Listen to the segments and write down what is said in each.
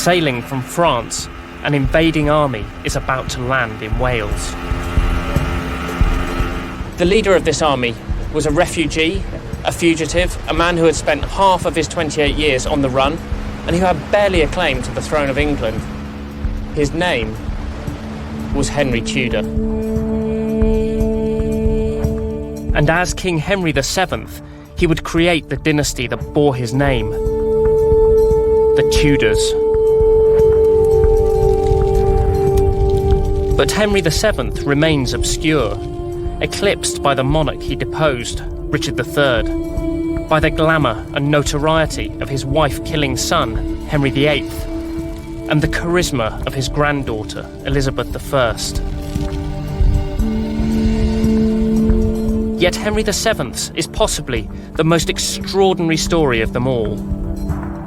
Sailing from France, an invading army is about to land in Wales. The leader of this army was a refugee, a fugitive, a man who had spent half of his 28 years on the run, and who had barely a claim to the throne of England. His name was Henry Tudor. And as King Henry VII, he would create the dynasty that bore his name, the Tudors. But Henry VII remains obscure, eclipsed by the monarch he deposed, Richard III, by the glamour and notoriety of his wife-killing son, Henry VIII, and the charisma of his granddaughter, Elizabeth I. Yet Henry VII is possibly the most extraordinary story of them all.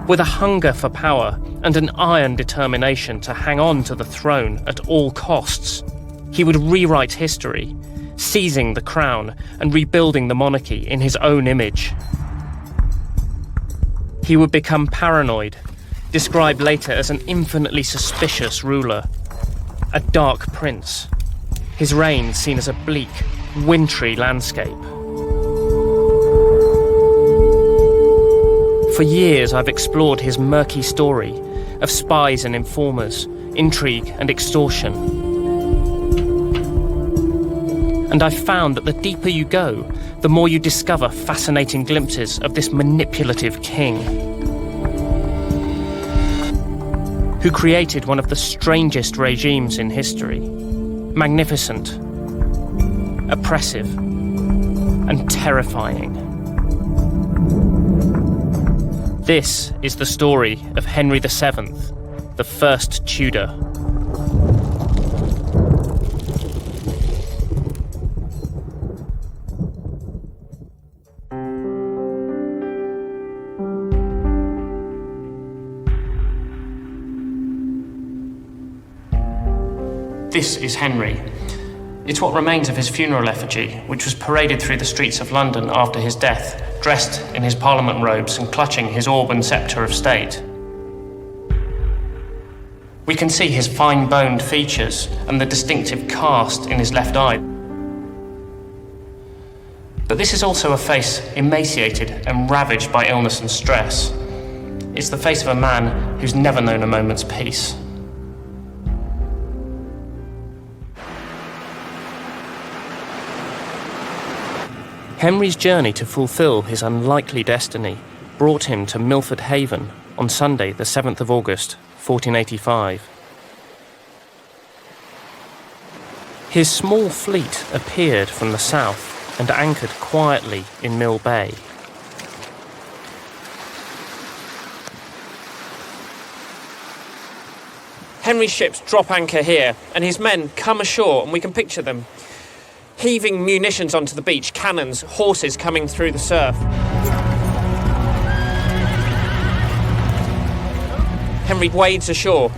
With a hunger for power and an iron determination to hang on to the throne at all costs, he would rewrite history, seizing the crown and rebuilding the monarchy in his own image. He would become paranoid, described later as an infinitely suspicious ruler, a dark prince, his reign seen as a bleak, wintry landscape. For years I've explored his murky story of spies and informers, intrigue and extortion. And I've found that the deeper you go, the more you discover fascinating glimpses of this manipulative king, who created one of the strangest regimes in history, magnificent, oppressive, and terrifying. This is the story of Henry VII, the first Tudor. This is Henry. It's what remains of his funeral effigy, which was paraded through the streets of London after his death, dressed in his Parliament robes and clutching his orb and sceptre of state. We can see his fine-boned features and the distinctive cast in his left eye. But this is also a face emaciated and ravaged by illness and stress. It's the face of a man who's never known a moment's peace. Henry's journey to fulfil his unlikely destiny brought him to Milford Haven on Sunday, the 7th of August, 1485. His small fleet appeared from the south and anchored quietly in Mill Bay. Henry's ships drop anchor here, and his men come ashore, and we can picture them heaving munitions onto the beach, cannons, horses coming through the surf. Henry wades ashore,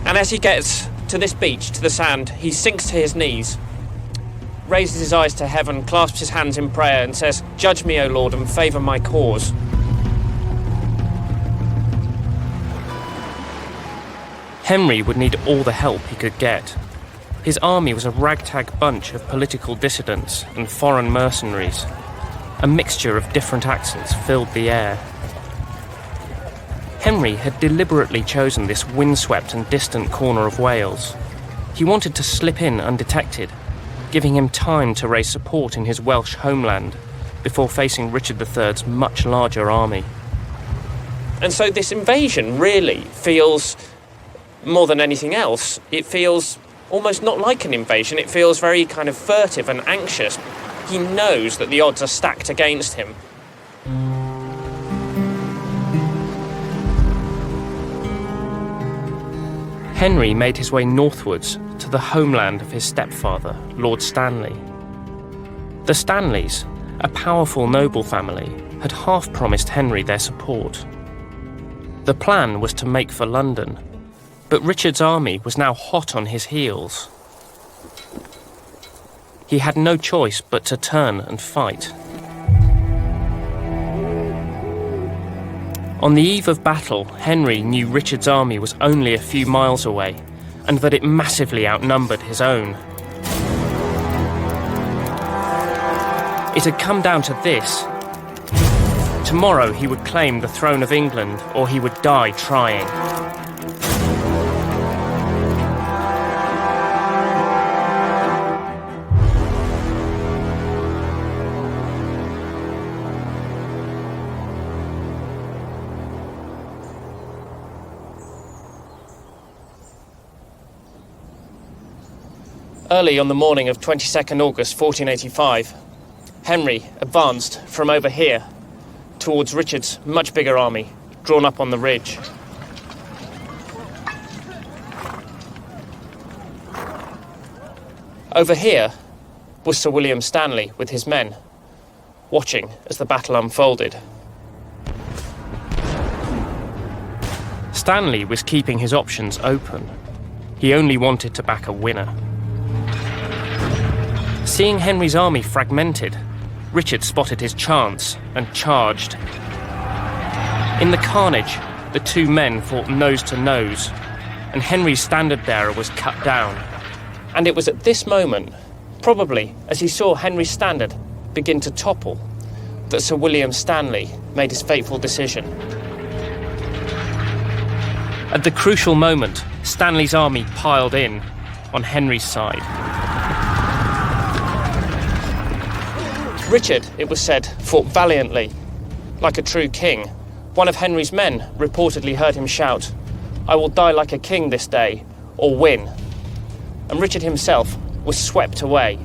and as he gets to this beach, to the sand, he sinks to his knees, raises his eyes to heaven, clasps his hands in prayer, and says, "Judge me, O Lord, and favour my cause." Henry would need all the help he could get. His army was a ragtag bunch of political dissidents and foreign mercenaries. A mixture of different accents filled the air. Henry had deliberately chosen this windswept and distant corner of Wales. He wanted to slip in undetected, giving him time to raise support in his Welsh homeland before facing Richard III's much larger army. And so this invasion really feels, more than anything else, it feels almost not like an invasion. It feels very kind of furtive and anxious. He knows that the odds are stacked against him. Henry made his way northwards to the homeland of his stepfather, Lord Stanley. The Stanleys, a powerful noble family, had half promised Henry their support. The plan was to make for London, but Richard's army was now hot on his heels. He had no choice but to turn and fight. On the eve of battle, Henry knew Richard's army was only a few miles away, and that it massively outnumbered his own. It had come down to this. Tomorrow he would claim the throne of England, or he would die trying. Early on the morning of 22nd August 1485, Henry advanced from over here towards Richard's much bigger army, drawn up on the ridge. Over here was Sir William Stanley with his men, watching as the battle unfolded. Stanley was keeping his options open. He only wanted to back a winner. Seeing Henry's army fragmented, Richard spotted his chance and charged. In the carnage, the two men fought nose to nose, and Henry's standard-bearer was cut down. And it was at this moment, probably as he saw Henry's standard begin to topple, that Sir William Stanley made his fateful decision. At the crucial moment, Stanley's army piled in on Henry's side. Richard, it was said, fought valiantly, like a true king. One of Henry's men reportedly heard him shout, "I will die like a king this day, or win." And Richard himself was swept away.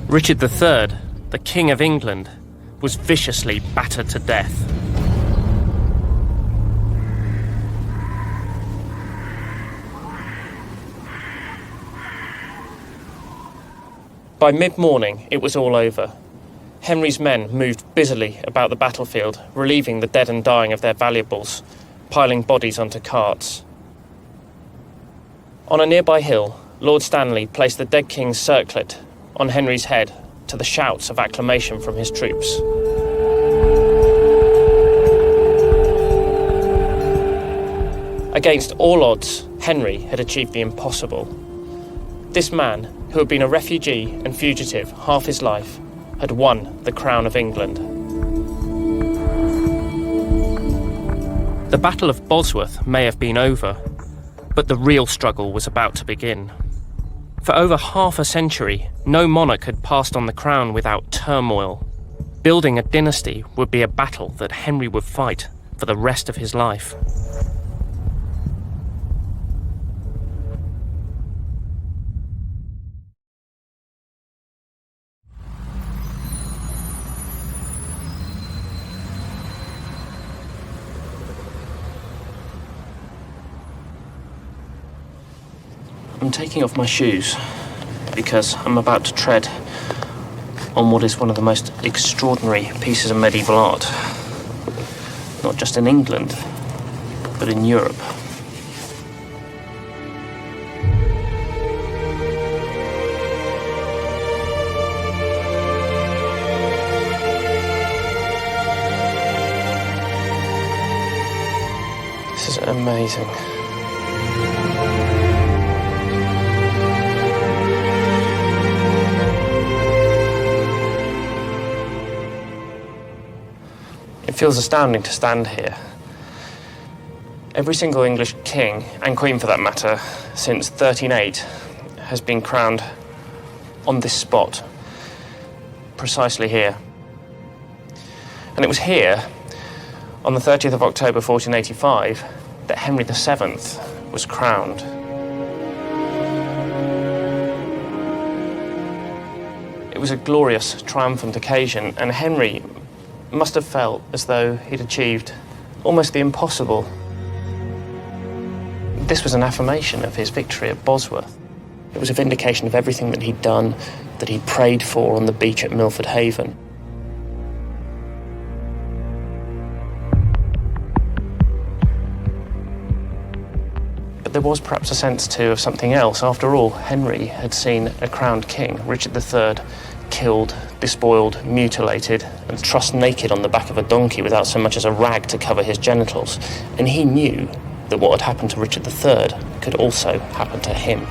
Richard III, the King of England, was viciously battered to death. By mid-morning, it was all over. Henry's men moved busily about the battlefield, relieving the dead and dying of their valuables, piling bodies onto carts. On a nearby hill, Lord Stanley placed the dead king's circlet on Henry's head to the shouts of acclamation from his troops. Against all odds, Henry had achieved the impossible. This man, who had been a refugee and fugitive half his life, had won the crown of England. The Battle of Bosworth may have been over, but the real struggle was about to begin. For over half a century, no monarch had passed on the crown without turmoil. Building a dynasty would be a battle that Henry would fight for the rest of his life. I'm taking off my shoes because I'm about to tread on what is one of the most extraordinary pieces of medieval art, not just in England, but in Europe. This is amazing. It feels astounding to stand here. Every single English king, and queen for that matter, since 1308 has been crowned on this spot, precisely here. And it was here, on the 30th of October 1485, that Henry VII was crowned. It was a glorious, triumphant occasion, and Henry must have felt as though he'd achieved almost the impossible. This was an affirmation of his victory at Bosworth. It was a vindication of everything that he'd done, that he prayed for on the beach at Milford Haven. But there was perhaps a sense too of something else. After all, Henry had seen a crowned king, Richard III, killed, despoiled, mutilated, and trussed naked on the back of a donkey without so much as a rag to cover his genitals, and he knew that what had happened to Richard III could also happen to him.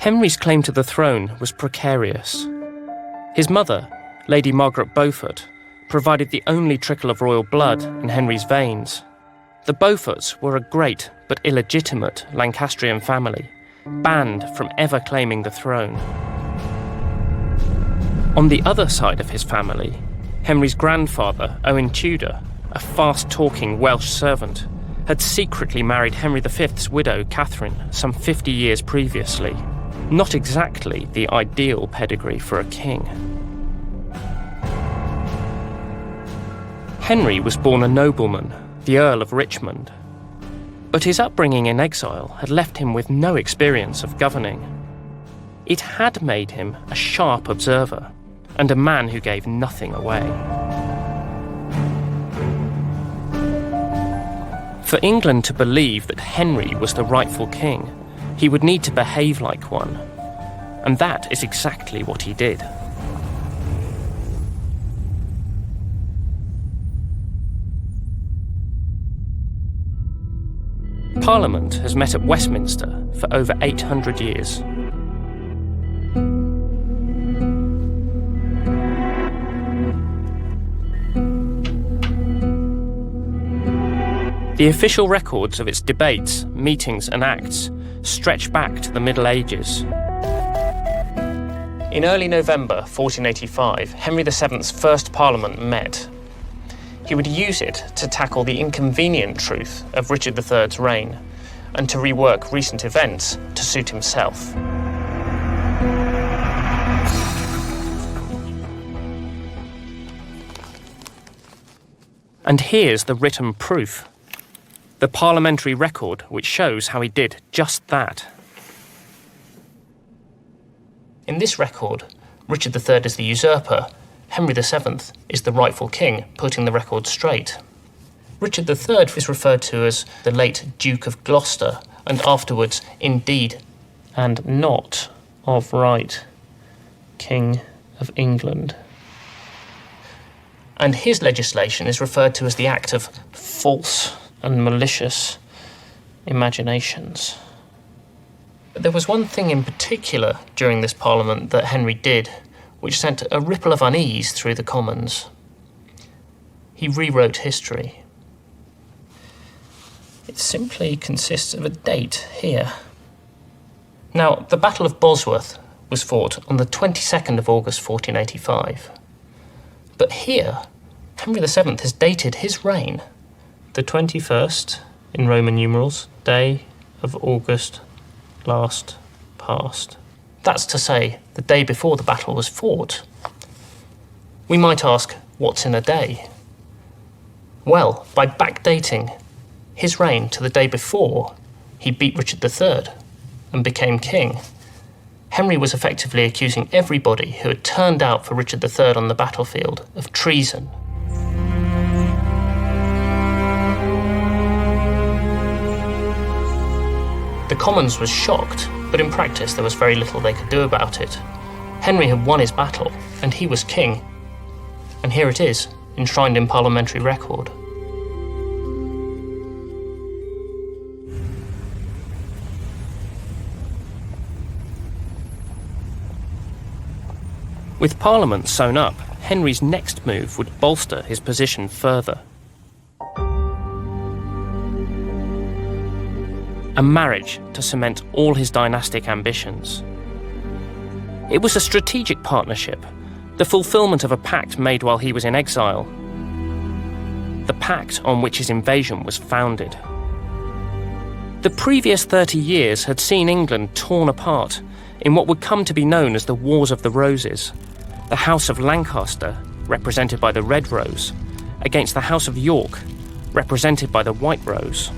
Henry's claim to the throne was precarious. His mother, Lady Margaret Beaufort, provided the only trickle of royal blood in Henry's veins. The Beauforts were a great but illegitimate Lancastrian family, banned from ever claiming the throne. On the other side of his family, Henry's grandfather, Owen Tudor, a fast-talking Welsh servant, had secretly married Henry V's widow, Catherine, some 50 years previously. Not exactly the ideal pedigree for a king. Henry was born a nobleman, the Earl of Richmond. But his upbringing in exile had left him with no experience of governing. It had made him a sharp observer and a man who gave nothing away. For England to believe that Henry was the rightful king, he would need to behave like one. And that is exactly what he did. Parliament has met at Westminster for over 800 years. The official records of its debates, meetings and acts stretch back to the Middle Ages. In early November 1485, Henry VII's first Parliament met. He would use it to tackle the inconvenient truth of Richard III's reign and to rework recent events to suit himself. And here's the written proof, the parliamentary record which shows how he did just that. In this record, Richard III is the usurper, Henry VII is the rightful king, putting the record straight. Richard III is referred to as the late Duke of Gloucester, and afterwards, indeed, and not of right, King of England. And his legislation is referred to as the act of false and malicious imaginations. But there was one thing in particular during this Parliament that Henry did, which sent a ripple of unease through the Commons. He rewrote history. It simply consists of a date here. Now, the Battle of Bosworth was fought on the 22nd of August 1485. But here, Henry VII has dated his reign the 21st, in Roman numerals, day of August last past. That's to say, the day before the battle was fought. We might ask, what's in a day? Well, by backdating his reign to the day before he beat Richard III and became king, Henry was effectively accusing everybody who had turned out for Richard III on the battlefield of treason. The Commons was shocked, but in practice there was very little they could do about it. Henry had won his battle, and he was king. And here it is, enshrined in parliamentary record. With Parliament sewn up, Henry's next move would bolster his position further. A marriage to cement all his dynastic ambitions. It was a strategic partnership, the fulfillment of a pact made while he was in exile. The pact on which his invasion was founded. The previous 30 years had seen England torn apart in what would come to be known as the Wars of the Roses. The House of Lancaster, represented by the Red Rose, against the House of York, represented by the White Rose.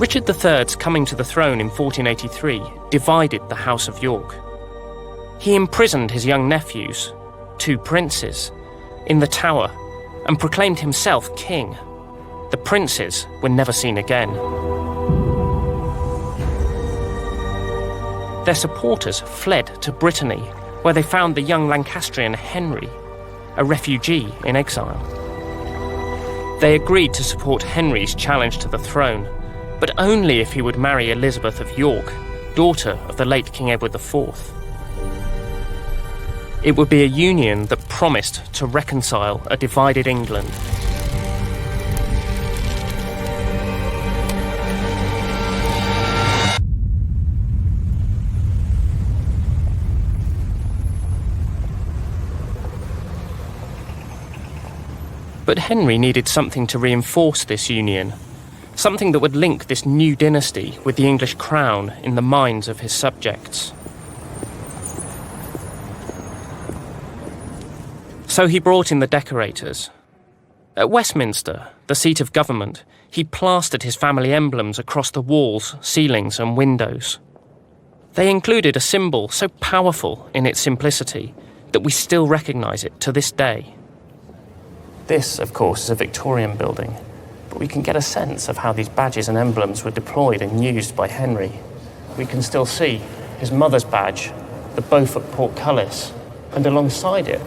Richard III's coming to the throne in 1483 divided the House of York. He imprisoned his young nephews, two princes, in the Tower and proclaimed himself king. The princes were never seen again. Their supporters fled to Brittany, where they found the young Lancastrian Henry, a refugee in exile. They agreed to support Henry's challenge to the throne, but only if he would marry Elizabeth of York, daughter of the late King Edward IV. It would be a union that promised to reconcile a divided England. But Henry needed something to reinforce this union, something that would link this new dynasty with the English crown in the minds of his subjects. So he brought in the decorators. At Westminster, the seat of government, he plastered his family emblems across the walls, ceilings and windows. They included a symbol so powerful in its simplicity that we still recognise it to this day. This, of course, is a Victorian building, but we can get a sense of how these badges and emblems were deployed and used by Henry. We can still see his mother's badge, the Beaufort portcullis, and alongside it,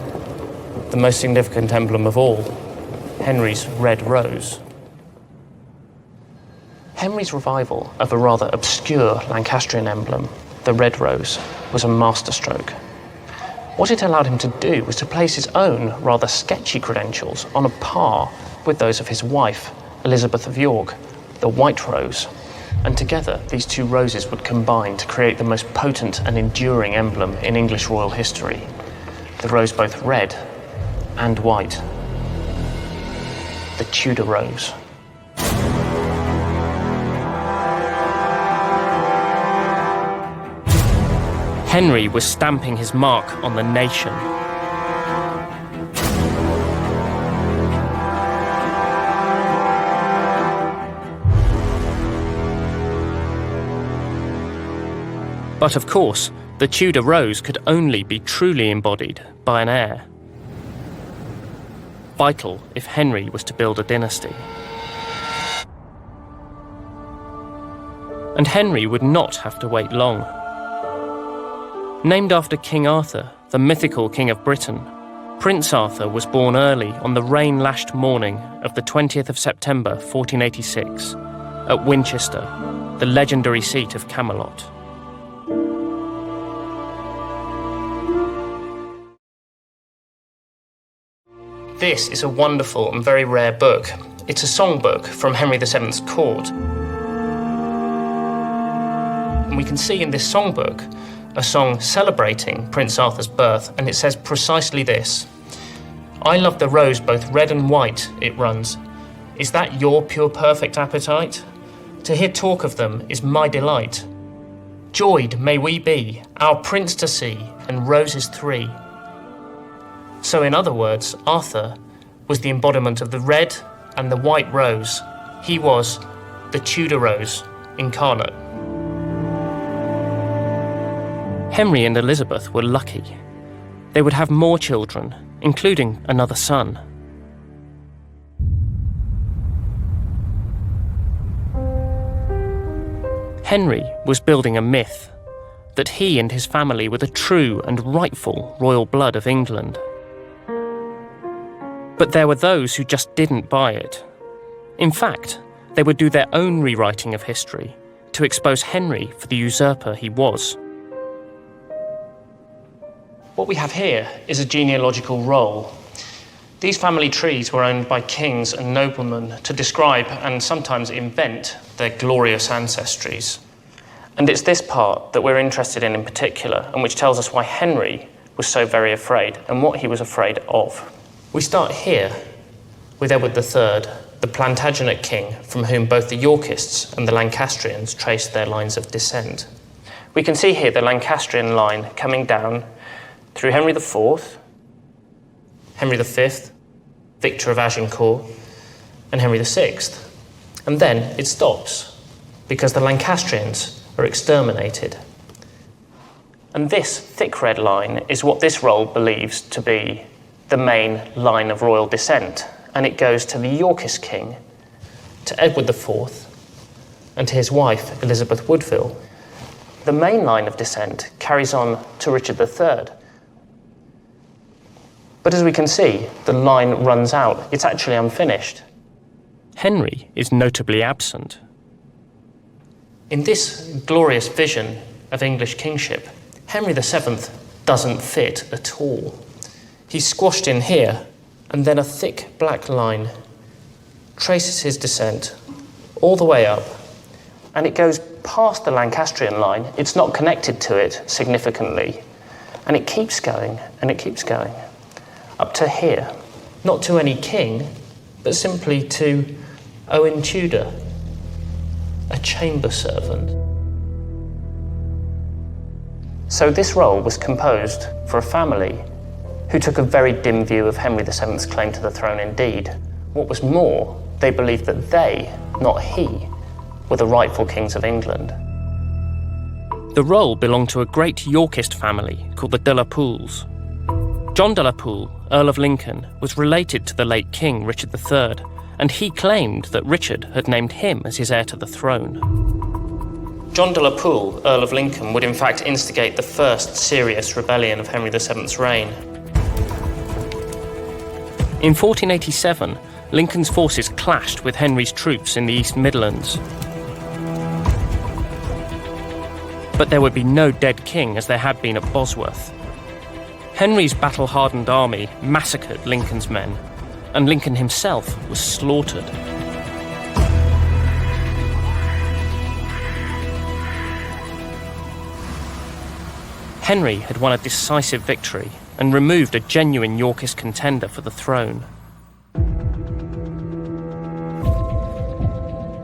the most significant emblem of all, Henry's red rose. Henry's revival of a rather obscure Lancastrian emblem, the red rose, was a masterstroke. What it allowed him to do was to place his own rather sketchy credentials on a par with those of his wife, Elizabeth of York, the white rose. And together, these two roses would combine to create the most potent and enduring emblem in English royal history. The rose both red and white. The Tudor rose. Henry was stamping his mark on the nation. But of course, the Tudor rose could only be truly embodied by an heir. Vital if Henry was to build a dynasty. And Henry would not have to wait long. Named after King Arthur, the mythical King of Britain, Prince Arthur was born early on the rain-lashed morning of the 20th of September 1486 at Winchester, the legendary seat of Camelot. This is a wonderful and very rare book. It's a songbook from Henry VII's court. And we can see in this songbook a song celebrating Prince Arthur's birth, and it says precisely this. I love the rose both red and white, it runs. Is that your pure perfect appetite? To hear talk of them is my delight. Joyed may we be, our prince to see, and roses three. So in other words, Arthur was the embodiment of the red and the white rose. He was the Tudor rose incarnate. Henry and Elizabeth were lucky. They would have more children, including another son. Henry was building a myth that he and his family were the true and rightful royal blood of England. But there were those who just didn't buy it. In fact, they would do their own rewriting of history to expose Henry for the usurper he was. What we have here is a genealogical roll. These family trees were owned by kings and noblemen to describe and sometimes invent their glorious ancestries. And it's this part that we're interested in particular, and which tells us why Henry was so very afraid and what he was afraid of. We start here with Edward III, the Plantagenet king from whom both the Yorkists and the Lancastrians traced their lines of descent. We can see here the Lancastrian line coming down through Henry IV, Henry V, Victor of Agincourt, and Henry VI. And then it stops, because the Lancastrians are exterminated. And this thick red line is what this roll believes to be the main line of royal descent, and it goes to the Yorkist king, to Edward IV, and to his wife, Elizabeth Woodville. The main line of descent carries on to Richard III. But as we can see, the line runs out. It's actually unfinished. Henry is notably absent. In this glorious vision of English kingship, Henry VII doesn't fit at all. He's squashed in here, and then a thick black line traces his descent all the way up, and it goes past the Lancastrian line. It's not connected to it significantly, and it keeps going, and it keeps going, up to here. Not to any king, but simply to Owen Tudor, a chamber servant. So this role was composed for a family who took a very dim view of Henry VII's claim to the throne indeed. What was more, they believed that they, not he, were the rightful kings of England. The role belonged to a great Yorkist family called the De la Poles. John de la Pole, Earl of Lincoln, was related to the late King Richard III, and he claimed that Richard had named him as his heir to the throne. John de la Pole, Earl of Lincoln, would in fact instigate the first serious rebellion of Henry VII's reign. In 1487, Lincoln's forces clashed with Henry's troops in the East Midlands. But there would be no dead king as there had been at Bosworth. Henry's battle-hardened army massacred Lincoln's men, and Lincoln himself was slaughtered. Henry had won a decisive victory and removed a genuine Yorkist contender for the throne.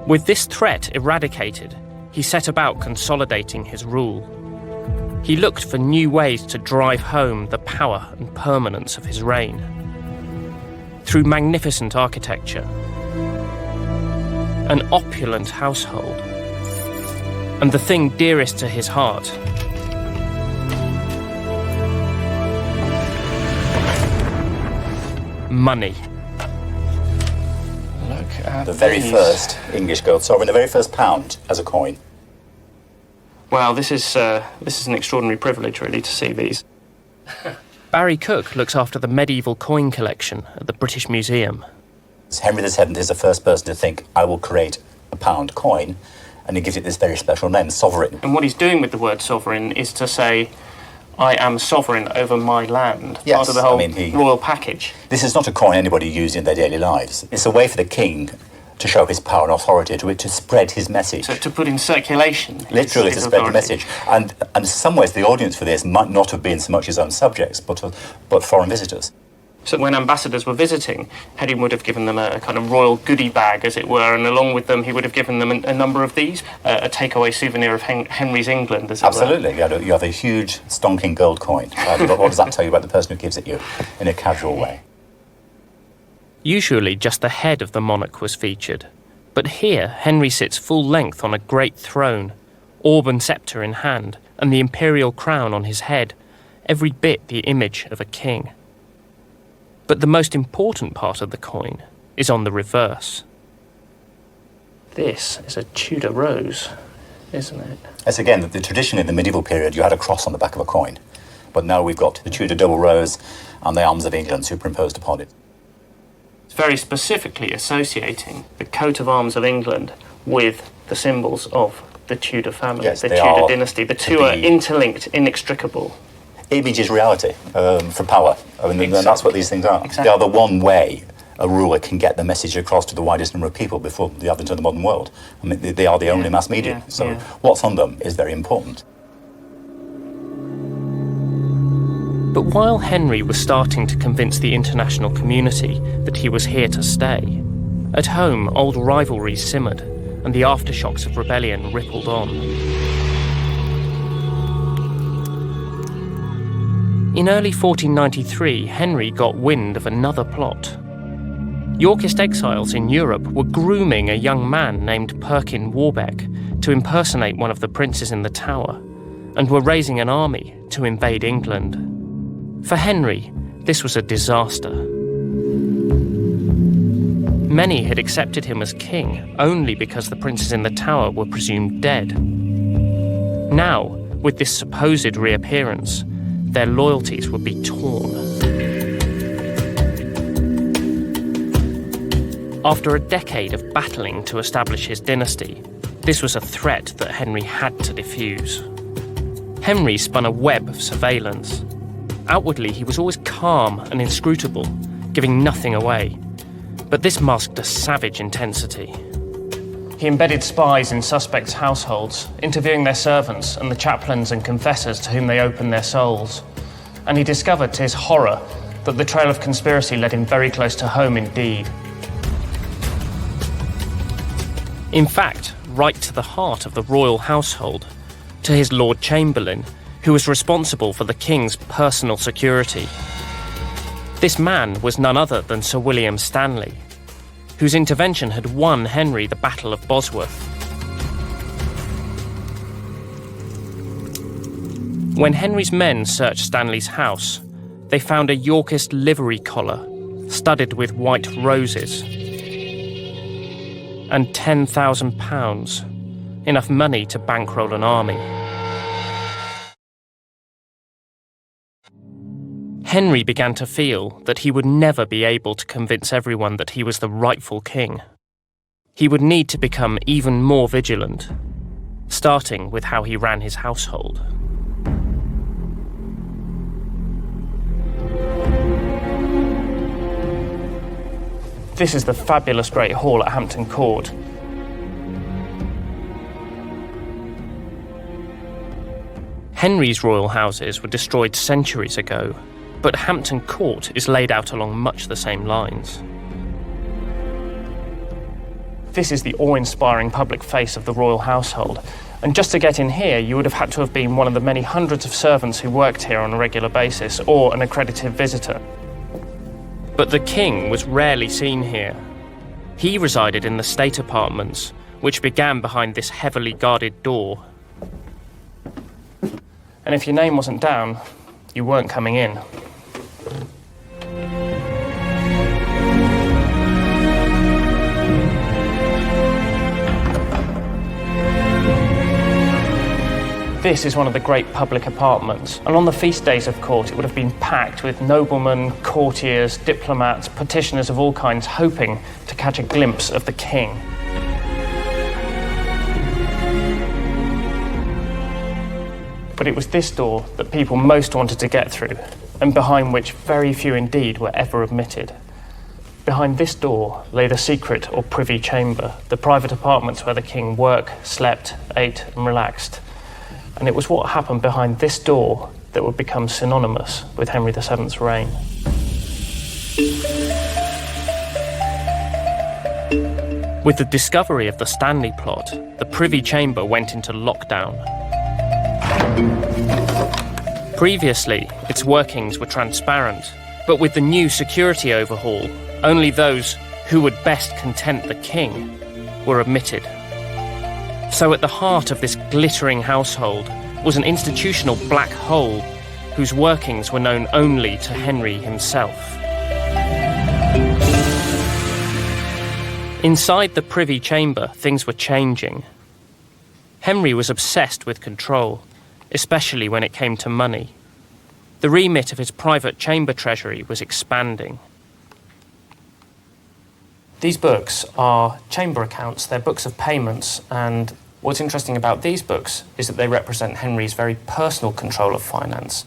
With this threat eradicated, he set about consolidating his rule. He looked for new ways to drive home the power and permanence of his reign. Through magnificent architecture, an opulent household, and the thing dearest to his heart, money. Look at the very these. first English gold sovereign, the very first pound as a coin. Well, this is an extraordinary privilege, really, to see these. Barry Cook looks after the medieval coin collection at the British Museum. Henry VII is the first person to think, I will create a pound coin, and he gives it this very special name, sovereign. And what he's doing with the word sovereign is to say, I am sovereign over my land. Yes, part of the whole royal package. This is not a coin anybody used in their daily lives. It's a way for the king to show his power and authority, to spread his message. So to put in circulation. Literally to spread the message. And in some ways the audience for this might not have been so much his own subjects, but foreign visitors. So when ambassadors were visiting, Henry would have given them a kind of royal goodie bag, as it were, and along with them he would have given them a number of these, a takeaway souvenir of Henry's England, as it Absolutely. Were. You have a huge stonking gold coin. What does that tell you about the person who gives it you in a casual way? Usually just the head of the monarch was featured, but here Henry sits full length on a great throne, orb and sceptre in hand, and the imperial crown on his head, every bit the image of a king. But the most important part of the coin is on the reverse. This is a Tudor rose, isn't it? Yes, again, the tradition in the medieval period, you had a cross on the back of a coin, but now we've got the Tudor double rose and the arms of England superimposed upon it. Very specifically associating the coat of arms of England with the symbols of the Tudor family, yes, the Tudor dynasty. The two are interlinked, inextricable. Image is reality for power. I mean, exactly. That's what these things are. Exactly. They are the one way a ruler can get the message across to the widest number of people before the advent of the modern world. I mean, they are the only mass media. What's on them is very important. But while Henry was starting to convince the international community that he was here to stay, at home old rivalries simmered and the aftershocks of rebellion rippled on. In early 1493, Henry got wind of another plot. Yorkist exiles in Europe were grooming a young man named Perkin Warbeck to impersonate one of the princes in the Tower, and were raising an army to invade England. For Henry, this was a disaster. Many had accepted him as king only because the princes in the tower were presumed dead. Now, with this supposed reappearance, their loyalties would be torn. After a decade of battling to establish his dynasty, this was a threat that Henry had to defuse. Henry spun a web of surveillance. Outwardly, he was always calm and inscrutable, giving nothing away. But this masked a savage intensity. He embedded spies in suspects' households, interviewing their servants and the chaplains and confessors to whom they opened their souls. And he discovered, to his horror, that the trail of conspiracy led him very close to home indeed. In fact, right to the heart of the royal household, to his Lord Chamberlain, who was responsible for the king's personal security. This man was none other than Sir William Stanley, whose intervention had won Henry the Battle of Bosworth. When Henry's men searched Stanley's house, they found a Yorkist livery collar studded with white roses and £10,000, enough money to bankroll an army. Henry began to feel that he would never be able to convince everyone that he was the rightful king. He would need to become even more vigilant, starting with how he ran his household. This is the fabulous Great Hall at Hampton Court. Henry's royal houses were destroyed centuries ago, but Hampton Court is laid out along much the same lines. This is the awe-inspiring public face of the royal household, and just to get in here you would have had to have been one of the many hundreds of servants who worked here on a regular basis, or an accredited visitor. But the king was rarely seen here. He resided in the state apartments, which began behind this heavily guarded door. And if your name wasn't down, you weren't coming in. This is one of the great public apartments, and on the feast days of court it would have been packed with noblemen, courtiers, diplomats, petitioners of all kinds, hoping to catch a glimpse of the king. But it was this door that people most wanted to get through, and behind which very few indeed were ever admitted. Behind this door lay the secret or privy chamber, the private apartments where the king worked, slept, ate and relaxed. And it was what happened behind this door that would become synonymous with Henry VII's reign. With the discovery of the Stanley plot, the Privy Chamber went into lockdown. Previously, its workings were transparent, but with the new security overhaul, only those who would best content the king were admitted. So at the heart of this glittering household was an institutional black hole whose workings were known only to Henry himself. Inside the Privy Chamber, things were changing. Henry was obsessed with control, especially when it came to money. The remit of his private chamber treasury was expanding. These books are chamber accounts, they're books of payments, and what's interesting about these books is that they represent Henry's very personal control of finance.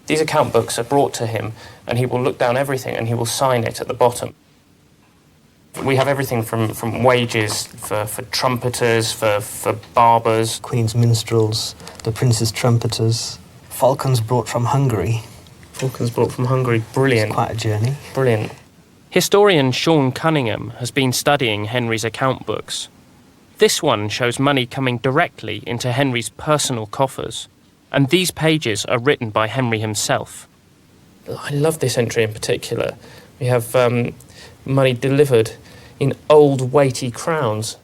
These account books are brought to him, and he will look down everything and he will sign it at the bottom. We have everything from wages for trumpeters, for barbers. Queen's minstrels, the prince's trumpeters, falcons brought from Hungary. Falcons brought from Hungary, brilliant. It's quite a journey. Brilliant. Historian Sean Cunningham has been studying Henry's account books. This one shows money coming directly into Henry's personal coffers, and these pages are written by Henry himself. I love this entry in particular. We have money delivered in old weighty crowns.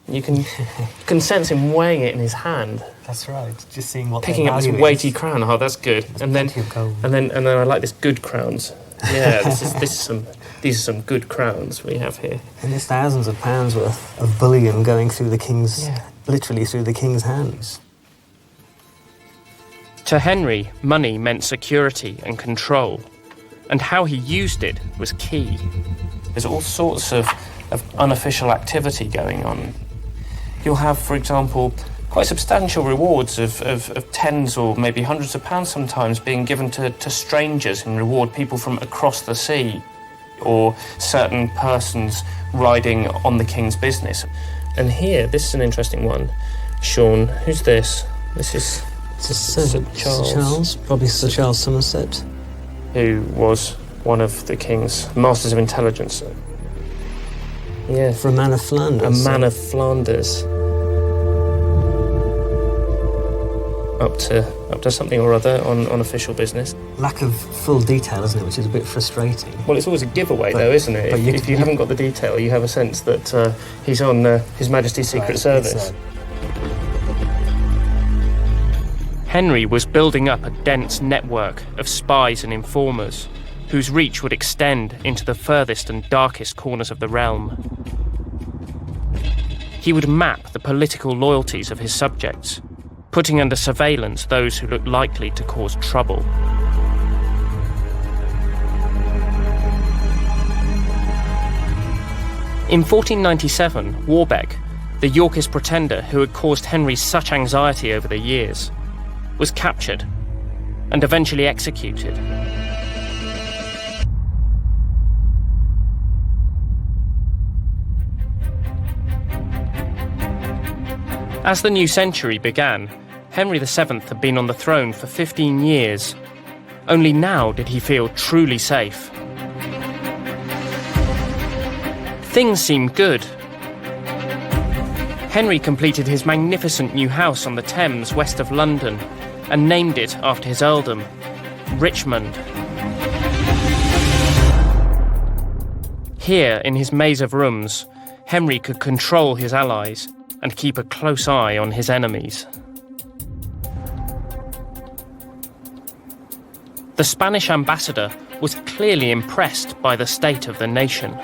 You can sense him weighing it in his hand. That's right. Just seeing what picking up this weighty crown. Oh, that's good. And then I like this good crowns. Yeah, these are some good crowns we have here. And there's thousands of pounds worth of bullion going through the king's, literally through the king's hands. To Henry, money meant security and control, and how he used it was key. There's all sorts of unofficial activity going on. You'll have, for example, quite substantial rewards of tens or maybe hundreds of pounds sometimes being given to strangers in reward, people from across the sea, or certain persons riding on the king's business. And here, this is an interesting one. Sean, who's this? This is Sir Charles. Probably Sir Charles Somerset. Who was one of the king's masters of intelligence. Yeah. For a man of Flanders. A man of Flanders. Up to something or other on official business. Lack of full detail, isn't it, which is a bit frustrating. Well, it's always a giveaway, though, isn't it? If you haven't got the detail, you have a sense that he's on His Majesty's Secret Service. Henry was building up a dense network of spies and informers whose reach would extend into the furthest and darkest corners of the realm. He would map the political loyalties of his subjects, putting under surveillance those who looked likely to cause trouble. In 1497, Warbeck, the Yorkist pretender who had caused Henry such anxiety over the years, was captured and eventually executed. As the new century began, Henry VII had been on the throne for 15 years. Only now did he feel truly safe. Things seemed good. Henry completed his magnificent new house on the Thames west of London and named it after his earldom, Richmond. Here, in his maze of rooms, Henry could control his allies and keep a close eye on his enemies. The Spanish ambassador was clearly impressed by the state of the nation.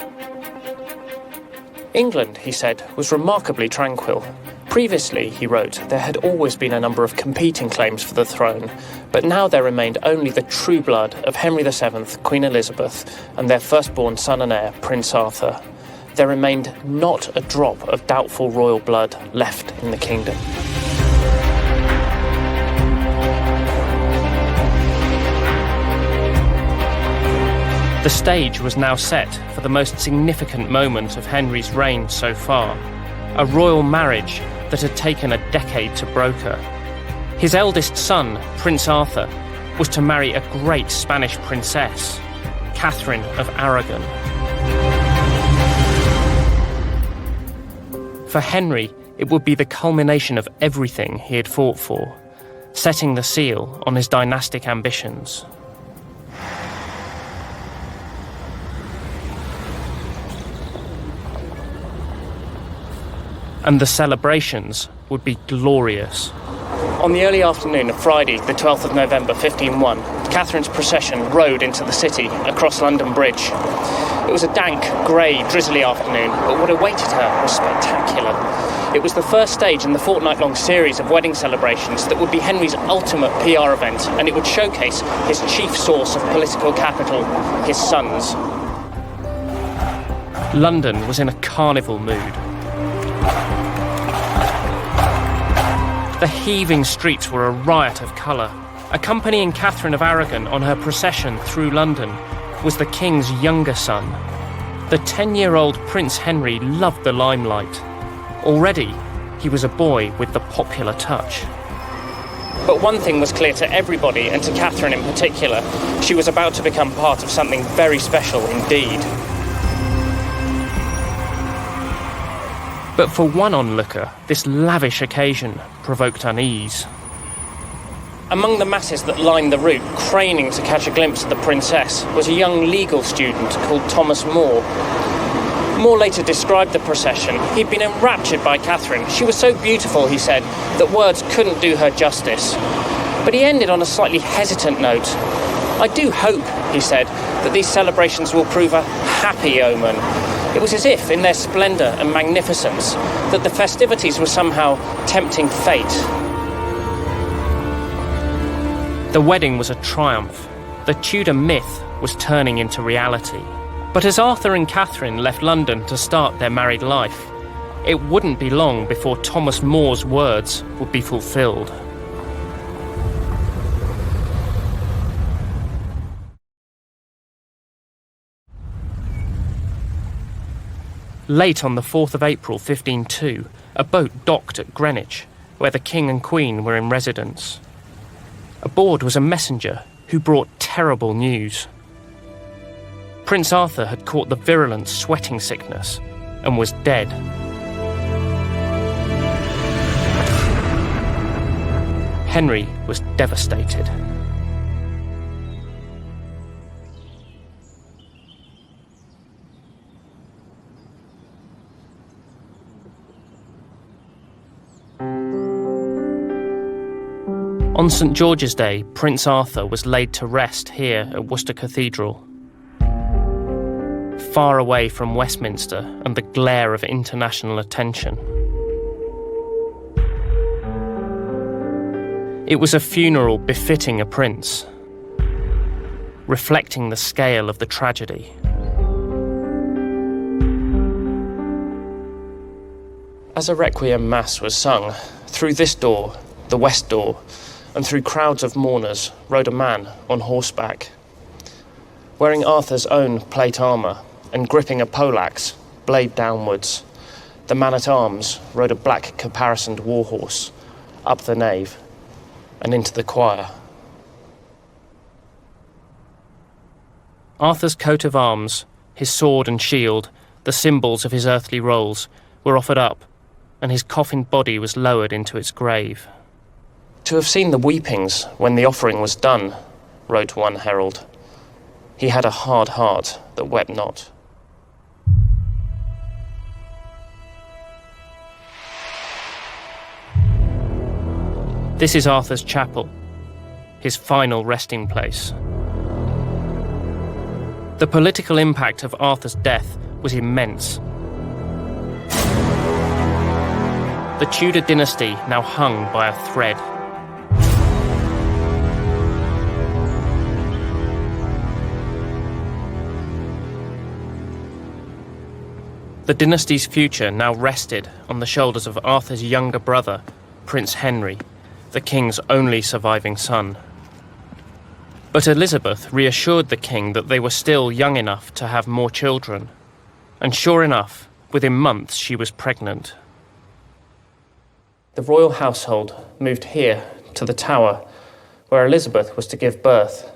England, he said, was remarkably tranquil. Previously, he wrote, there had always been a number of competing claims for the throne, but now there remained only the true blood of Henry VII, Queen Elizabeth, and their firstborn son and heir, Prince Arthur. There remained not a drop of doubtful royal blood left in the kingdom. The stage was now set for the most significant moment of Henry's reign so far, a royal marriage that had taken a decade to broker. His eldest son, Prince Arthur, was to marry a great Spanish princess, Catherine of Aragon. For Henry, it would be the culmination of everything he had fought for, setting the seal on his dynastic ambitions. And the celebrations would be glorious. On the early afternoon of Friday, the 12th of November, 1501, Catherine's procession rode into the city across London Bridge. It was a dank, grey, drizzly afternoon, but what awaited her was spectacular. It was the first stage in the fortnight-long series of wedding celebrations that would be Henry's ultimate PR event, and it would showcase his chief source of political capital, his sons. London was in a carnival mood. The heaving streets were a riot of colour. Accompanying Catherine of Aragon on her procession through London was the king's younger son. The 10-year-old Prince Henry loved the limelight. Already, he was a boy with the popular touch. But one thing was clear to everybody, and to Catherine in particular. She was about to become part of something very special indeed. But for one onlooker, this lavish occasion provoked unease. Among the masses that lined the route, craning to catch a glimpse of the princess, was a young legal student called Thomas More. More later described the procession. He'd been enraptured by Catherine. She was so beautiful, he said, that words couldn't do her justice. But he ended on a slightly hesitant note. I do hope, he said, that these celebrations will prove a happy omen. It was as if, in their splendour and magnificence, that the festivities were somehow tempting fate. The wedding was a triumph. The Tudor myth was turning into reality. But as Arthur and Catherine left London to start their married life, it wouldn't be long before Thomas More's words would be fulfilled. Late on the 4th of April 1502, a boat docked at Greenwich, where the King and Queen were in residence. Aboard was a messenger who brought terrible news. Prince Arthur had caught the virulent sweating sickness and was dead. Henry was devastated. On St. George's Day, Prince Arthur was laid to rest here at Worcester Cathedral, far away from Westminster and the glare of international attention. It was a funeral befitting a prince, reflecting the scale of the tragedy. As a requiem mass was sung, through this door, the west door, and through crowds of mourners rode a man on horseback. Wearing Arthur's own plate armour and gripping a poleaxe, blade downwards, the man-at-arms rode a black caparisoned warhorse up the nave and into the choir. Arthur's coat of arms, his sword and shield, the symbols of his earthly roles, were offered up, and his coffined body was lowered into its grave. To have seen the weepings when the offering was done, wrote one herald, he had a hard heart that wept not. This is Arthur's chapel, his final resting place. The political impact of Arthur's death was immense. The Tudor dynasty now hung by a thread. The dynasty's future now rested on the shoulders of Arthur's younger brother, Prince Henry, the king's only surviving son. But Elizabeth reassured the king that they were still young enough to have more children. And sure enough, within months she was pregnant. The royal household moved here to the Tower, where Elizabeth was to give birth.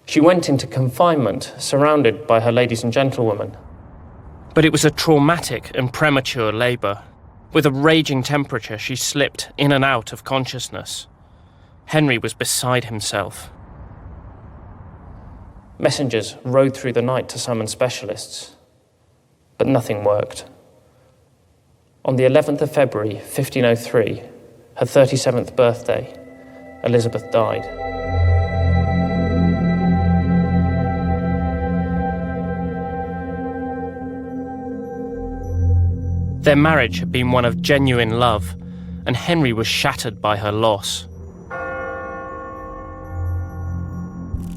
She went into confinement, surrounded by her ladies and gentlewomen. But it was a traumatic and premature labour. With a raging temperature, she slipped in and out of consciousness. Henry was beside himself. Messengers rode through the night to summon specialists, but nothing worked. On the 11th of February, 1503, her 37th birthday, Elizabeth died. Their marriage had been one of genuine love, and Henry was shattered by her loss.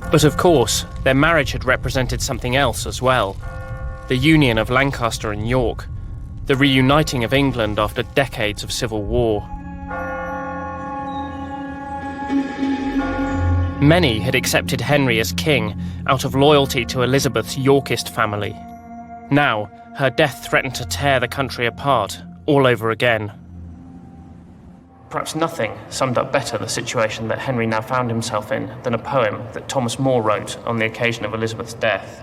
But of course, their marriage had represented something else as well. The union of Lancaster and York, the reuniting of England after decades of civil war. Many had accepted Henry as king out of loyalty to Elizabeth's Yorkist family. Now, her death threatened to tear the country apart all over again. Perhaps nothing summed up better the situation that Henry now found himself in than a poem that Thomas More wrote on the occasion of Elizabeth's death.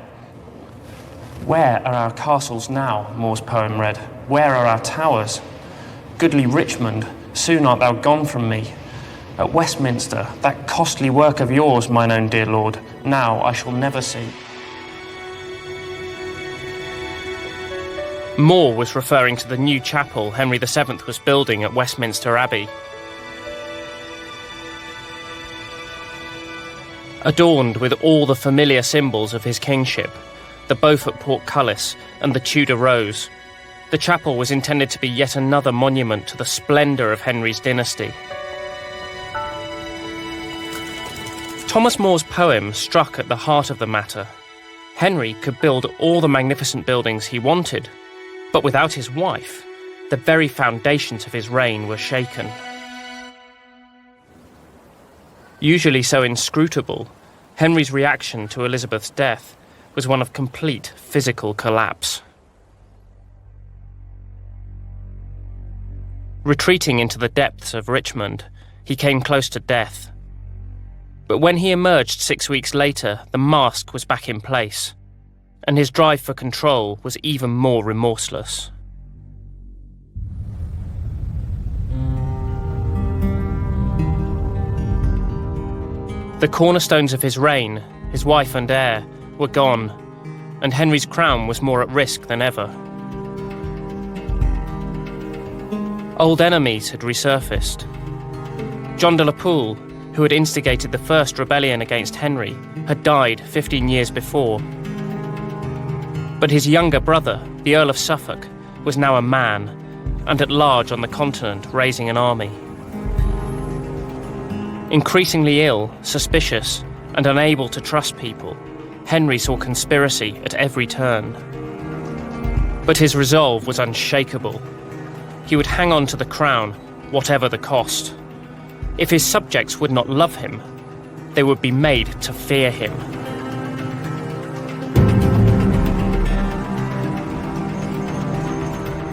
Where are our castles now, More's poem read? Where are our towers? Goodly Richmond, soon art thou gone from me. At Westminster, that costly work of yours, mine own dear lord, now I shall never see. More was referring to the new chapel Henry VII was building at Westminster Abbey. adorned with all the familiar symbols of his kingship, the Beaufort portcullis and the Tudor rose. The chapel was intended to be yet another monument to the splendour of Henry's dynasty. Thomas More's poem struck at the heart of the matter. Henry could build all the magnificent buildings he wanted, but without his wife, the very foundations of his reign were shaken. Usually so inscrutable, Henry's reaction to Elizabeth's death was one of complete physical collapse. Retreating into the depths of Richmond, he came close to death. But when he emerged 6 weeks later, the mask was back in place, and his drive for control was even more remorseless. The cornerstones of his reign, his wife and heir, were gone, and Henry's crown was more at risk than ever. Old enemies had resurfaced. John de la Pole, who had instigated the first rebellion against Henry, had died 15 years before. But his younger brother, the Earl of Suffolk, was now a man, and at large on the continent raising an army. Increasingly ill, suspicious, and unable to trust people, Henry saw conspiracy at every turn. But his resolve was unshakable. He would hang on to the crown, whatever the cost. If his subjects would not love him, they would be made to fear him.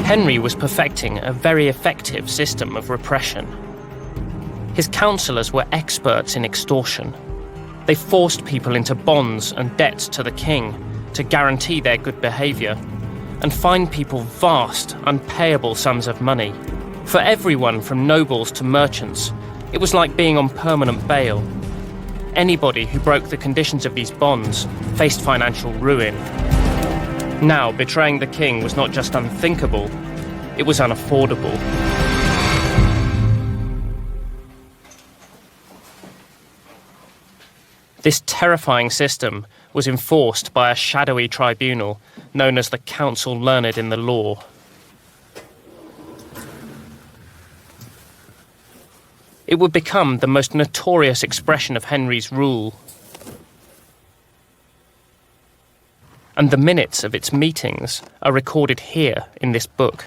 Henry was perfecting a very effective system of repression. His counsellors were experts in extortion. They forced people into bonds and debts to the king to guarantee their good behaviour, and fined people vast, unpayable sums of money. For everyone from nobles to merchants, it was like being on permanent bail. Anybody who broke the conditions of these bonds faced financial ruin. Now, betraying the king was not just unthinkable, it was unaffordable. This terrifying system was enforced by a shadowy tribunal known as the Council Learned in the Law. It would become the most notorious expression of Henry's rule. And the minutes of its meetings are recorded here in this book.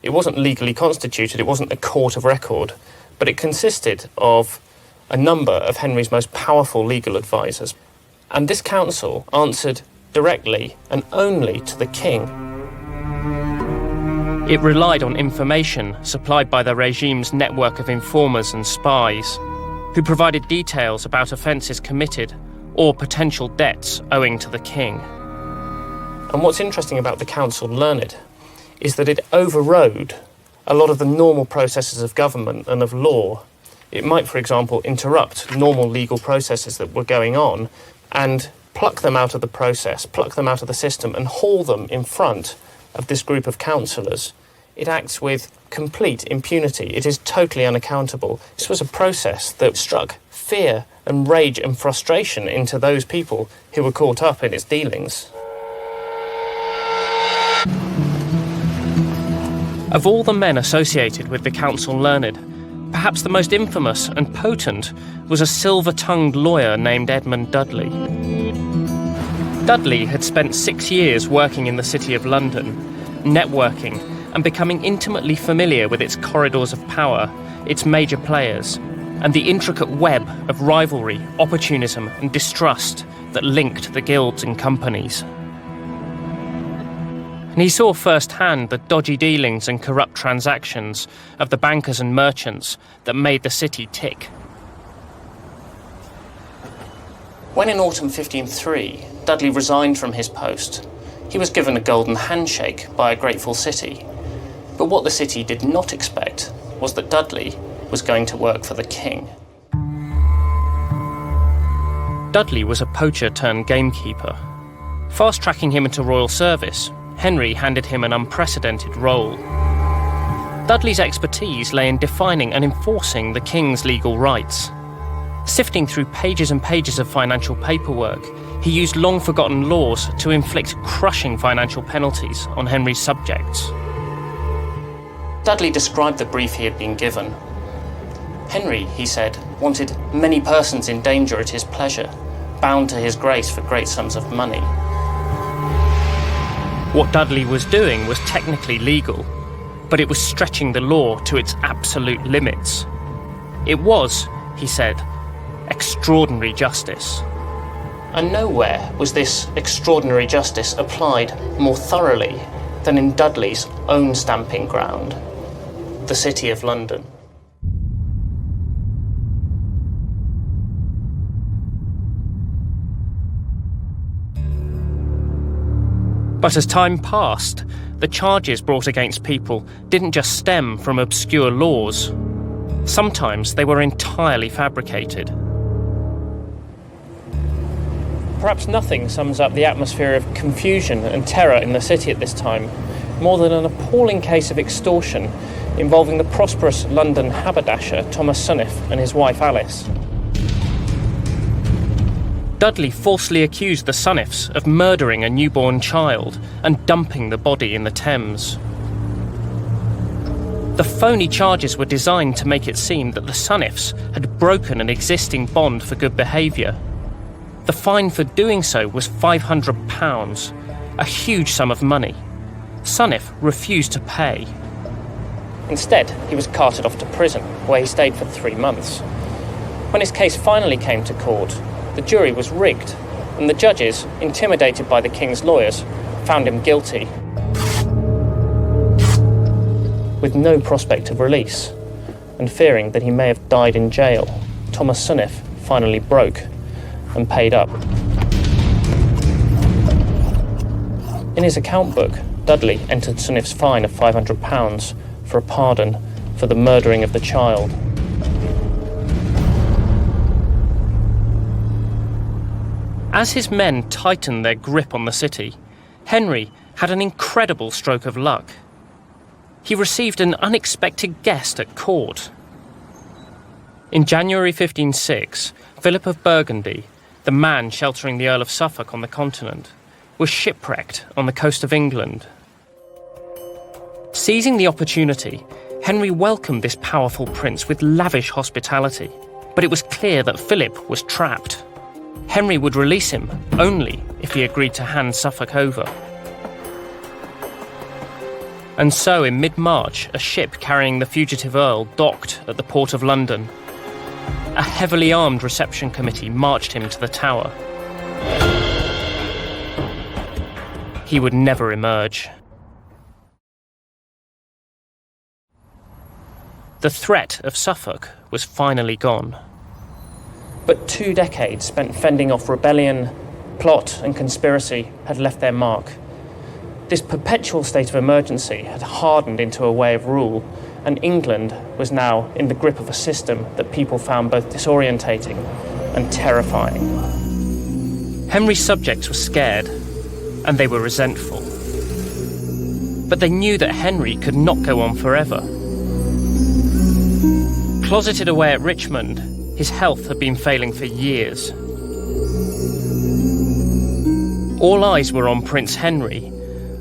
It wasn't legally constituted, it wasn't a court of record, but it consisted of a number of Henry's most powerful legal advisors. And this council answered directly and only to the king. It relied on information supplied by the regime's network of informers and spies, who provided details about offences committed or potential debts owing to the king. And what's interesting about the Council Learned is that it overrode a lot of the normal processes of government and of law. It might, for example, interrupt normal legal processes that were going on and pluck them out of the process, pluck them out of the system and haul them in front of this group of councillors. It acts with complete impunity. It is totally unaccountable. This was a process that struck fear and rage and frustration into those people who were caught up in its dealings. Of all the men associated with the Council Learned, perhaps the most infamous and potent was a silver-tongued lawyer named Edmund Dudley. Dudley had spent 6 years working in the City of London, networking and becoming intimately familiar with its corridors of power, its major players, and the intricate web of rivalry, opportunism and distrust that linked the guilds and companies. And he saw firsthand the dodgy dealings and corrupt transactions of the bankers and merchants that made the city tick. When in autumn 1503, Dudley resigned from his post, he was given a golden handshake by a grateful city. But what the city did not expect was that Dudley was going to work for the king. Dudley was a poacher turned gamekeeper. Fast-tracking him into royal service, Henry handed him an unprecedented role. Dudley's expertise lay in defining and enforcing the king's legal rights. Sifting through pages and pages of financial paperwork, he used long-forgotten laws to inflict crushing financial penalties on Henry's subjects. Dudley described the brief he had been given. Henry, he said, wanted many persons in danger at his pleasure, bound to his grace for great sums of money. What Dudley was doing was technically legal, but it was stretching the law to its absolute limits. It was, he said, extraordinary justice. And nowhere was this extraordinary justice applied more thoroughly than in Dudley's own stamping ground, the City of London. But as time passed, the charges brought against people didn't just stem from obscure laws. Sometimes they were entirely fabricated. Perhaps nothing sums up the atmosphere of confusion and terror in the city at this time more than an appalling case of extortion involving the prosperous London haberdasher Thomas Penn and his wife Alice. Dudley falsely accused the Suniffs of murdering a newborn child and dumping the body in the Thames. The phony charges were designed to make it seem that the Suniffs had broken an existing bond for good behaviour. The fine for doing so was £500, a huge sum of money. Suniff refused to pay. Instead, he was carted off to prison, where he stayed for 3 months. When his case finally came to court, the jury was rigged, and the judges, intimidated by the king's lawyers, found him guilty. With no prospect of release, and fearing that he may have died in jail, Thomas Suniff finally broke and paid up. In his account book, Dudley entered Suniff's fine of £500 for a pardon for the murdering of the child. As his men tightened their grip on the city, Henry had an incredible stroke of luck. He received an unexpected guest at court. In January 1506, Philip of Burgundy, the man sheltering the Earl of Suffolk on the continent, was shipwrecked on the coast of England. Seizing the opportunity, Henry welcomed this powerful prince with lavish hospitality, but it was clear that Philip was trapped. Henry would release him only if he agreed to hand Suffolk over. And so in mid-March, a ship carrying the fugitive Earl docked at the port of London. A heavily armed reception committee marched him to the Tower. He would never emerge. The threat of Suffolk was finally gone. But 2 decades spent fending off rebellion, plot and conspiracy had left their mark. This perpetual state of emergency had hardened into a way of rule, and England was now in the grip of a system that people found both disorientating and terrifying. Henry's subjects were scared, and they were resentful. But they knew that Henry could not go on forever. Closeted away at Richmond, his health had been failing for years. All eyes were on Prince Henry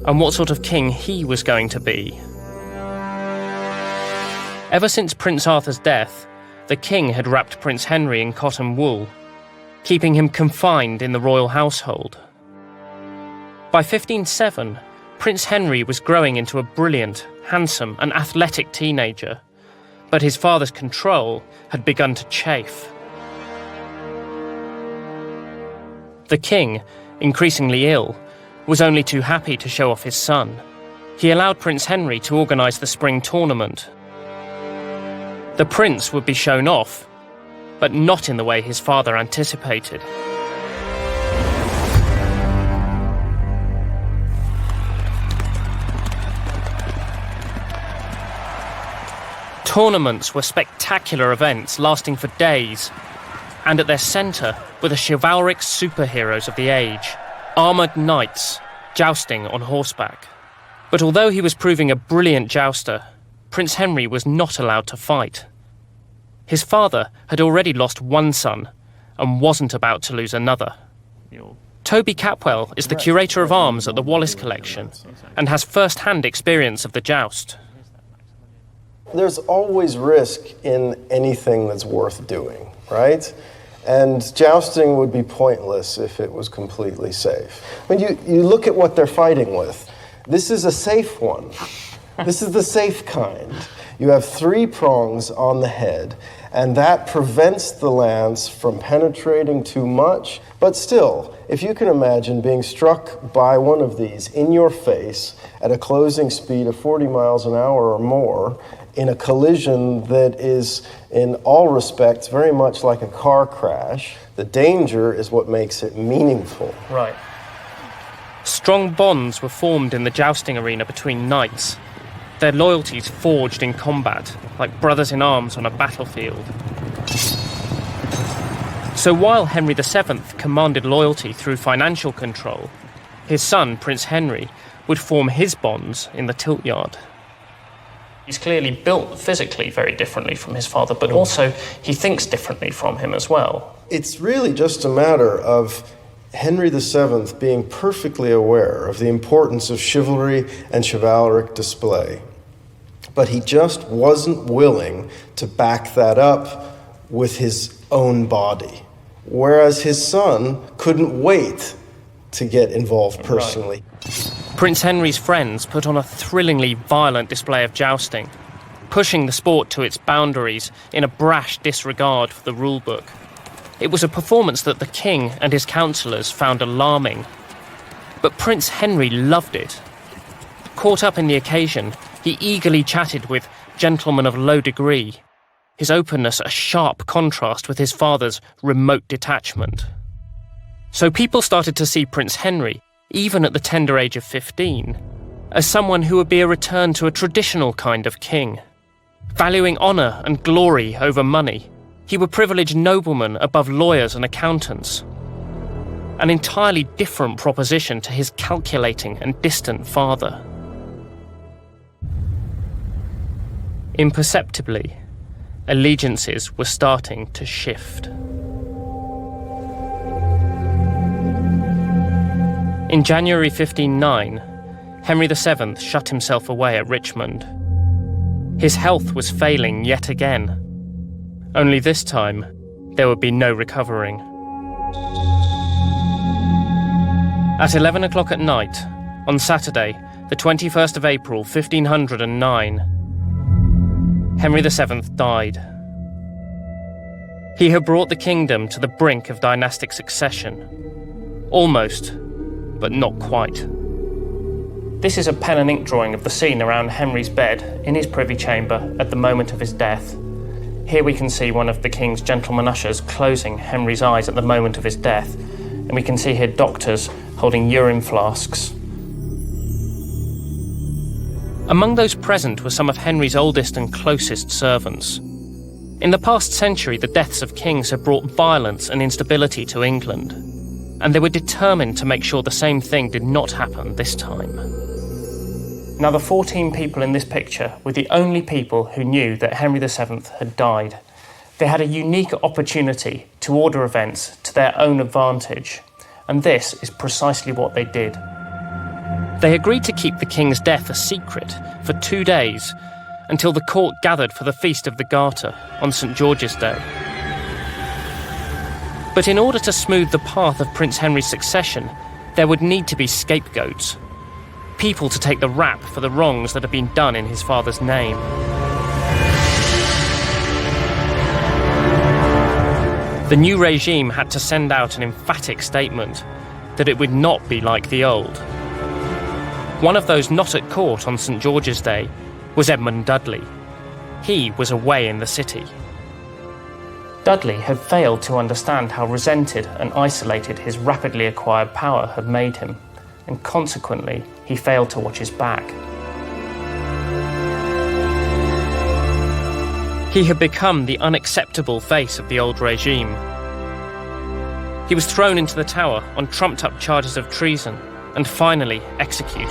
and what sort of king he was going to be. Ever since Prince Arthur's death, the king had wrapped Prince Henry in cotton wool, keeping him confined in the royal household. By 1507, Prince Henry was growing into a brilliant, handsome and athletic teenager, but his father's control had begun to chafe. The king, increasingly ill, was only too happy to show off his son. He allowed Prince Henry to organise the spring tournament. The prince would be shown off, but not in the way his father anticipated. Tournaments were spectacular events lasting for days, and at their centre were the chivalric superheroes of the age, armoured knights jousting on horseback. But although he was proving a brilliant jouster, Prince Henry was not allowed to fight. His father had already lost one son and wasn't about to lose another. Toby Capwell is the curator of arms at the Wallace Collection and has first-hand experience of the joust. There's always risk in anything that's worth doing, right? And jousting would be pointless if it was completely safe. When you look at what they're fighting with, this is a safe one. This is the safe kind. You have 3 prongs on the head, and that prevents the lance from penetrating too much. But still, if you can imagine being struck by one of these in your face at a closing speed of 40 miles an hour or more, in a collision that is, in all respects, very much like a car crash, the danger is what makes it meaningful. Right. Strong bonds were formed in the jousting arena between knights, their loyalties forged in combat, like brothers in arms on a battlefield. So while Henry VII commanded loyalty through financial control, his son, Prince Henry, would form his bonds in the tilt yard. He's clearly built physically very differently from his father, but also he thinks differently from him as well. It's really just a matter of Henry VII being perfectly aware of the importance of chivalry and chivalric display. But he just wasn't willing to back that up with his own body, whereas his son couldn't wait to get involved personally. Right. Prince Henry's friends put on a thrillingly violent display of jousting, pushing the sport to its boundaries in a brash disregard for the rulebook. It was a performance that the king and his councillors found alarming. But Prince Henry loved it. Caught up in the occasion, he eagerly chatted with gentlemen of low degree, his openness a sharp contrast with his father's remote detachment. So people started to see Prince Henry, even at the tender age of 15, as someone who would be a return to a traditional kind of king. Valuing honour and glory over money, he would privilege noblemen above lawyers and accountants. An entirely different proposition to his calculating and distant father. Imperceptibly, allegiances were starting to shift. In January 1509, Henry VII shut himself away at Richmond. His health was failing yet again. Only this time, there would be no recovering. At 11 o'clock at night, on Saturday, the 21st of April, 1509, Henry VII died. He had brought the kingdom to the brink of dynastic succession. Almost, but not quite. This is a pen and ink drawing of the scene around Henry's bed in his privy chamber at the moment of his death. Here we can see one of the king's gentleman ushers closing Henry's eyes at the moment of his death, and we can see here doctors holding urine flasks. Among those present were some of Henry's oldest and closest servants. In the past century, the deaths of kings had brought violence and instability to England, and they were determined to make sure the same thing did not happen this time. Now, the 14 people in this picture were the only people who knew that Henry VII had died. They had a unique opportunity to order events to their own advantage, and this is precisely what they did. They agreed to keep the king's death a secret for 2 days until the court gathered for the Feast of the Garter on St. George's Day. But in order to smooth the path of Prince Henry's succession, there would need to be scapegoats, people to take the rap for the wrongs that had been done in his father's name. The new regime had to send out an emphatic statement that it would not be like the old. One of those not at court on St. George's Day was Edmund Dudley. He was away in the city. Dudley had failed to understand how resented and isolated his rapidly acquired power had made him, and consequently, he failed to watch his back. He had become the unacceptable face of the old regime. He was thrown into the Tower on trumped-up charges of treason and finally executed.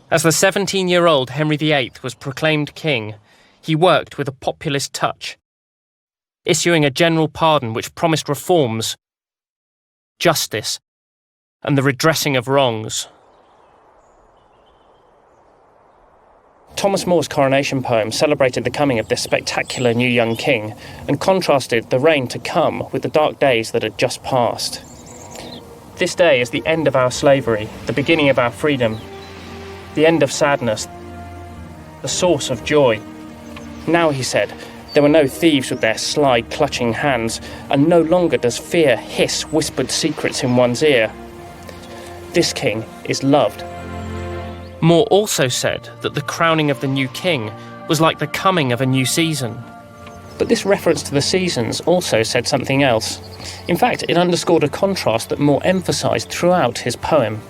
As the 17-year-old Henry VIII was proclaimed king, he worked with a populist touch, issuing a general pardon which promised reforms, justice, and the redressing of wrongs. Thomas More's coronation poem celebrated the coming of this spectacular new young king and contrasted the reign to come with the dark days that had just passed. This day is the end of our slavery, the beginning of our freedom, the end of sadness, the source of joy. Now, he said, there were no thieves with their sly, clutching hands, and no longer does fear hiss whispered secrets in one's ear. This king is loved. More also said that the crowning of the new king was like the coming of a new season. But this reference to the seasons also said something else. In fact, it underscored a contrast that More emphasised throughout his poem.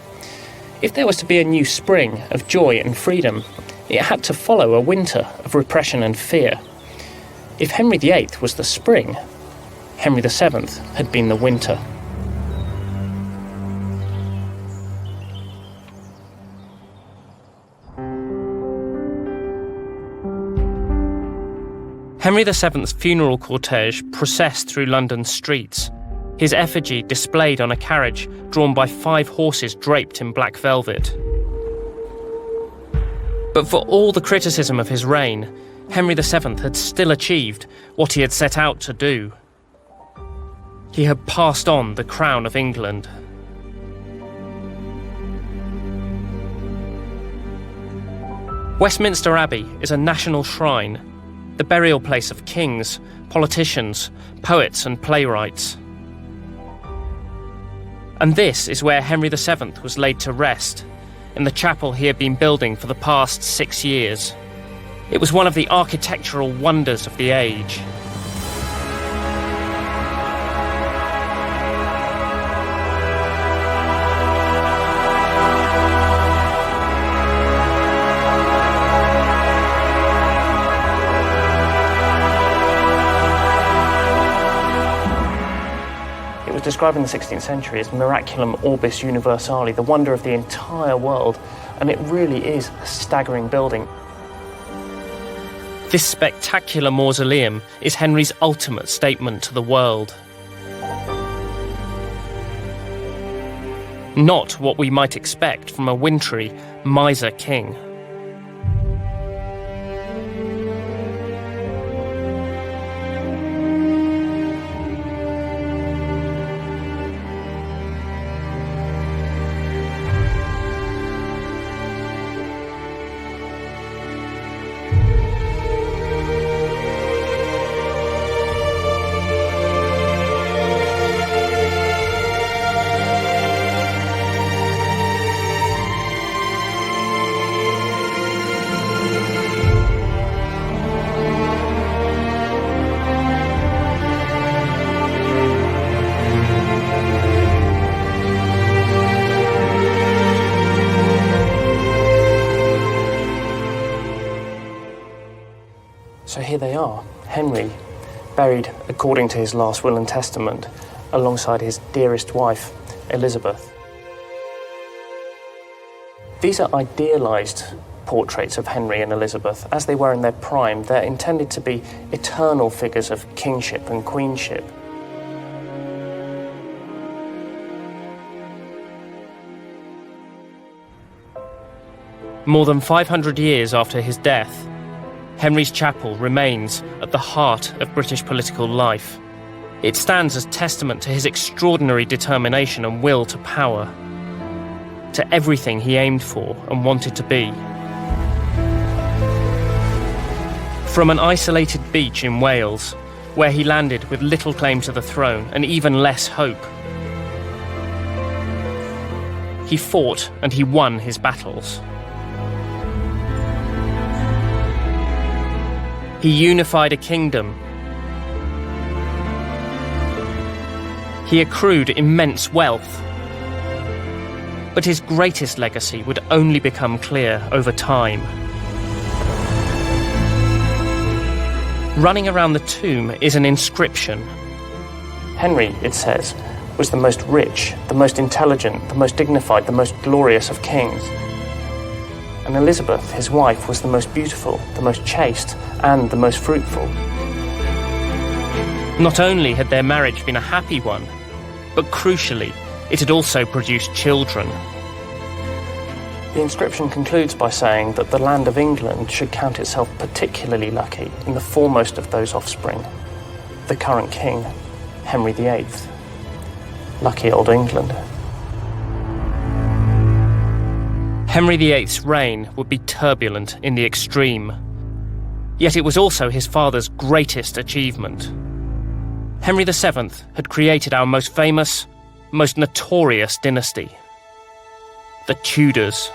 If there was to be a new spring of joy and freedom, it had to follow a winter of repression and fear. If Henry VIII was the spring, Henry VII had been the winter. Henry VII's funeral cortege processed through London's streets, his effigy displayed on a carriage drawn by 5 horses draped in black velvet. But for all the criticism of his reign, Henry VII had still achieved what he had set out to do. He had passed on the crown of England. Westminster Abbey is a national shrine, the burial place of kings, politicians, poets and playwrights. And this is where Henry VII was laid to rest, in the chapel he had been building for the past 6 years. It was one of the architectural wonders of the age. Described in the 16th century as miraculum orbis universale, the wonder of the entire world, and it really is a staggering building. This spectacular mausoleum is Henry's ultimate statement to the world. Not what we might expect from a wintry, miser king. So here they are, Henry, buried according to his last will and testament, alongside his dearest wife, Elizabeth. These are idealised portraits of Henry and Elizabeth. As they were in their prime, they're intended to be eternal figures of kingship and queenship. More than 500 years after his death, Henry's chapel remains at the heart of British political life. It stands as testament to his extraordinary determination and will to power, to everything he aimed for and wanted to be. From an isolated beach in Wales, where he landed with little claim to the throne and even less hope, he fought and he won his battles. He unified a kingdom. He accrued immense wealth. But his greatest legacy would only become clear over time. Running around the tomb is an inscription. Henry, it says, was the most rich, the most intelligent, the most dignified, the most glorious of kings. and Elizabeth, his wife, was the most beautiful, the most chaste, and the most fruitful. Not only had their marriage been a happy one, but crucially, it had also produced children. The inscription concludes by saying that the land of England should count itself particularly lucky in the foremost of those offspring, the current king, Henry VIII. Lucky old England. Henry VIII's reign would be turbulent in the extreme, yet it was also his father's greatest achievement. Henry VII had created our most famous, most notorious dynasty, the Tudors.